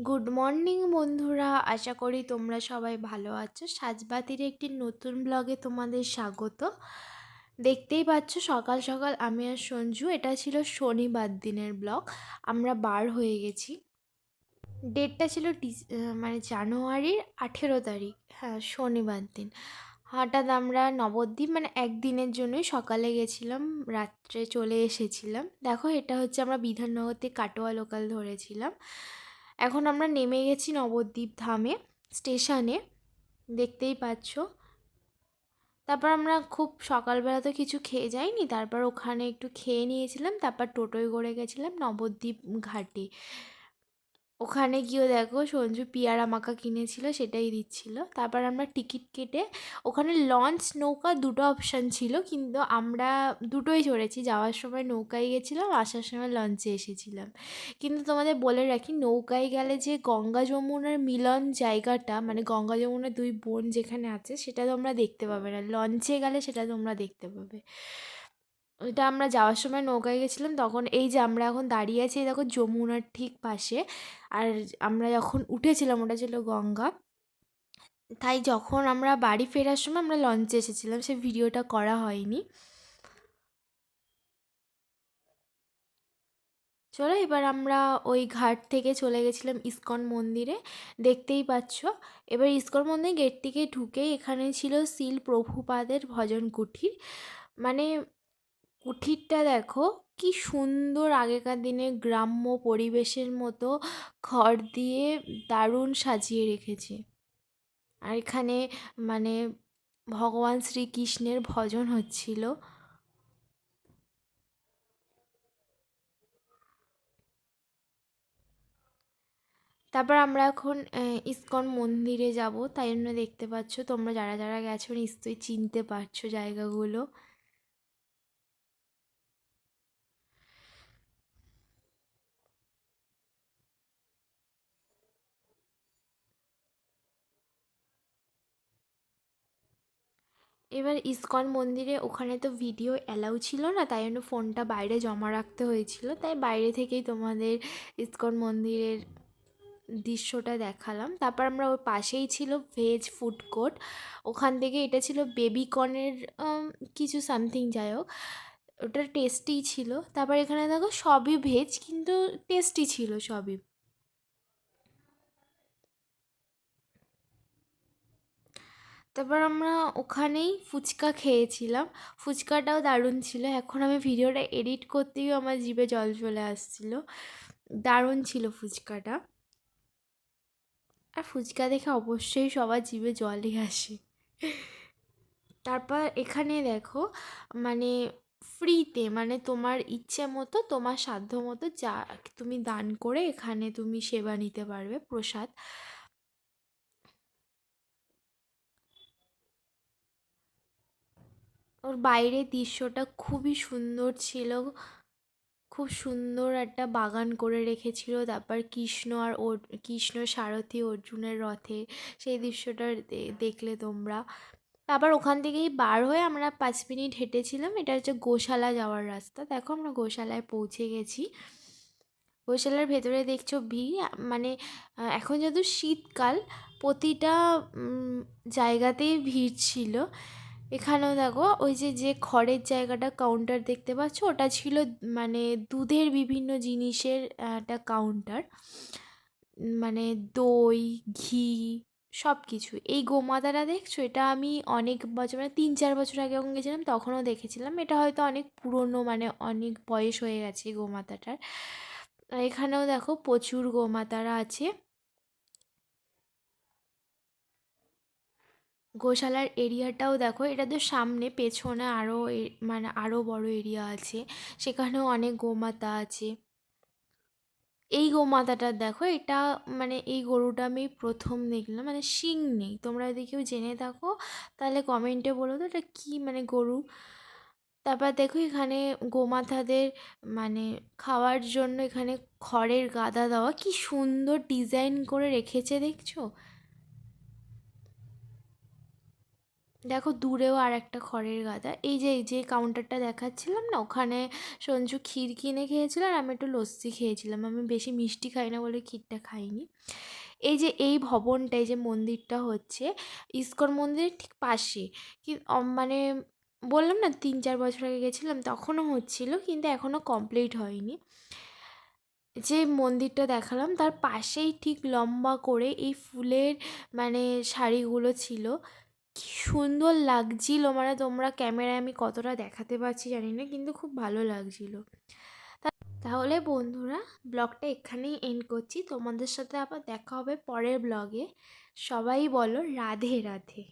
Good morning বন্ধুরা, আশা করি তোমরা সবাই ভালো আছো। সাজবাতির একটি নতুন ব্লগে তোমাদের স্বাগত। দেখতেই পাচ্ছ সকাল সকাল আমি আর সঞ্জু, এটা ছিল শনিবার দিনের ব্লগ। আমরা বার হয়ে গেছি। ডেটটা ছিল মানে জানুয়ারির 18 তারিখ, হ্যাঁ শনিবার দিন। হঠাৎ আমরা নবদ্বীপ মানে একদিনের জন্যই সকালে গেছিলাম, রাত্রে চলে এসেছিলাম। দেখো এটা হচ্ছে আমরা বিধাননগর থেকে কাটোয়া লোকাল ধরেছিলাম। এখন আমরা নেমে গেছি নবদ্বীপ ধামে স্টেশনে, দেখতেই পাচ্ছ। তারপর আমরা খুব সকালবেলা তো কিছু খেয়ে যাইনি, তারপর ওখানে একটু খেয়ে নিয়েছিলাম, তারপর টোটোয় করে গেছিলাম নবদ্বীপ ঘাটে। ওখানে গিয়েও দেখো সঞ্জু পিয়ারা মাখা কিনেছিল, সেটাই দিচ্ছিল। তারপর আমরা টিকিট কেটে ওখানে লঞ্চ নৌকা দুটো অপশান ছিল, কিন্তু আমরা দুটোই চড়েছি। যাওয়ার সময় নৌকায় গেছিলাম, আসার সময় লঞ্চে এসেছিলাম। কিন্তু তোমাদের বলে রাখি, নৌকায় গেলে যে গঙ্গা যমুনার মিলন জায়গাটা, মানে গঙ্গা যমুনার দুই বোন যেখানে আছে, সেটা তোমরা দেখতে পাবে না। লঞ্চে গেলে সেটা তোমরা দেখতে পাবে। ওইটা আমরা যাওয়ার সময় নৌকায় গেছিলাম, তখন এই যে আমরা এখন দাঁড়িয়ে আছি, এই দেখো যমুনার ঠিক পাশে। আর আমরা যখন উঠেছিলাম ওটা ছিল গঙ্গা। তাই যখন আমরা বাড়ি ফেরার সময় আমরা লঞ্চে এসেছিলাম, সে ভিডিওটা করা হয়নি। চলো এবার আমরা ওই ঘাট থেকে চলে গেছিলাম ইস্কন মন্দিরে, দেখতেই পাচ্ছ। এবার ইস্কন মন্দির গেট থেকে ঢুকেই এখানে ছিল শিল প্রভুপাদের ভজন কুঠির। মানে কুঠিরটা দেখো কি সুন্দর, আগেকার দিনে গ্রাম্য পরিবেশের মতো খড় দিয়ে দারুণ সাজিয়ে রেখেছে। আর এখানে মানে ভগবান শ্রীকৃষ্ণের ভজন হচ্ছিল। তারপর আমরা এখন ইস্কন মন্দিরে যাব, তাই জন্য দেখতে পাচ্ছ তোমরা যারা যারা গেছো নিশ্চয়ই চিনতে পারছো জায়গাগুলো। এবার ইস্কন মন্দিরে ওখানে তো ভিডিও অ্যালাউ ছিল না, তাই জন্য ফোনটা বাইরে জমা রাখতে হয়েছিল, তাই বাইরে থেকেই তোমাদের ইস্কন মন্দিরের দৃশ্যটা দেখালাম। তারপর আমরা ওর পাশেই ছিল ভেজ ফুড কোর্ট, ওখান থেকে এটা ছিল বেবিকর্নের কিছু সামথিং, যাই হোক ওটা টেস্টি ছিল। তারপর এখানে দেখো সবই ভেজ, কিন্তু টেস্টি ছিল সবই। তারপর আমরা ওখানেই ফুচকা খেয়েছিলাম, ফুচকাটাও দারুণ ছিল। এখন আমি ভিডিওটা এডিট করতেই আমার জিভে জল চলে আসছিল, দারুণ ছিল ফুচকাটা। আর ফুচকা দেখে অবশ্যই সবার জিভে জলই আসে। তারপর এখানে দেখো মানে ফ্রিতে, মানে তোমার ইচ্ছে মতো তোমার সাধ্য মতো যা তুমি দান করে এখানে তুমি সেবা নিতে পারবে, প্রসাদ। ওর বাইরের দৃশ্যটা খুবই সুন্দর ছিল, খুব সুন্দর একটা বাগান করে রেখেছিল। তারপর কৃষ্ণ আর কৃষ্ণ সারথি অর্জুনের রথে, সেই দৃশ্যটা দেখলে তোমরা। তারপর ওখান থেকেই বার হয়ে আমরা 5 মিনিট হেঁটেছিলাম, এটা হচ্ছে গোশালা যাওয়ার রাস্তা। দেখো আমরা গোশালায় পৌঁছে গেছি। গোশালার ভেতরে দেখছো ভিড়, মানে এখন যেহেতু শীতকাল, প্রতিটা জায়গাতেই ভিড় ছিল। এখানেও দেখো ওই যে যে খড়ের জায়গাটা কাউন্টার দেখতে পাচ্ছ, ওটা ছিল মানে দুধের বিভিন্ন জিনিসের একটা কাউন্টার, মানে দই, ঘি, সব কিছু। এই গোমাতাটা দেখছো, এটা আমি অনেক বছর মানে 3-4 বছর আগে যখন গেছিলাম তখনও দেখেছিলাম। এটা হয়তো অনেক পুরনো, মানে অনেক বয়স হয়ে গেছে এই গোমাতাটার। আর এখানেও দেখো প্রচুর গোমাতারা আছে। গোশালার এরিয়াটাও দেখো, এটা তো সামনে, পেছনে আরও মানে আরও বড় এরিয়া আছে, সেখানেও অনেক গোমাতা আছে। এই গোমাতাটা দেখো, এটা মানে এই গরুটা আমি প্রথম দেখলাম, মানে শিং নেই। তোমরা যদি কেউ জেনে থাকো তাহলে কমেন্টে বলো তো এটা কী মানে গরু। তারপর দেখো এখানে গোমাতাদের মানে খাওয়ার জন্য এখানে খড়ের গাদা দেওয়া, কি সুন্দর ডিজাইন করে রেখেছে দেখছো। দেখো দূরেও আর একটা খড়ের গাদা। এই যে কাউন্টারটা দেখাচ্ছিলাম না, ওখানে সঞ্জু ক্ষীর কিনে খেয়েছিল আর আমি একটু লস্যি খেয়েছিলাম। আমি বেশি মিষ্টি খাই না বলে ক্ষীরটা খাইনি। এই যে এই ভবনটা, এই যে মন্দিরটা হচ্ছে ইস্কন মন্দিরের ঠিক পাশে। মানে বললাম না 3-4 বছর আগে গেছিলাম, তখনও হচ্ছিল, কিন্তু এখনও কমপ্লিট হয়নি। যে মন্দিরটা দেখালাম তার পাশেই ঠিক লম্বা করে এই ফুলের মানে শাড়িগুলো ছিল। কি সুন্দর লাগছিল, মানে তোমরা ক্যামেরায় আমি কতটা দেখাতে পারছি জানি না, কিন্তু খুব ভালো লাগছিল। তাহলে বন্ধুরা, ব্লগটা এখানেই এন্ড করছি। তোমাদের সাথে আবার দেখা হবে পরের ব্লগে। সবাই বলো রাধে রাধে।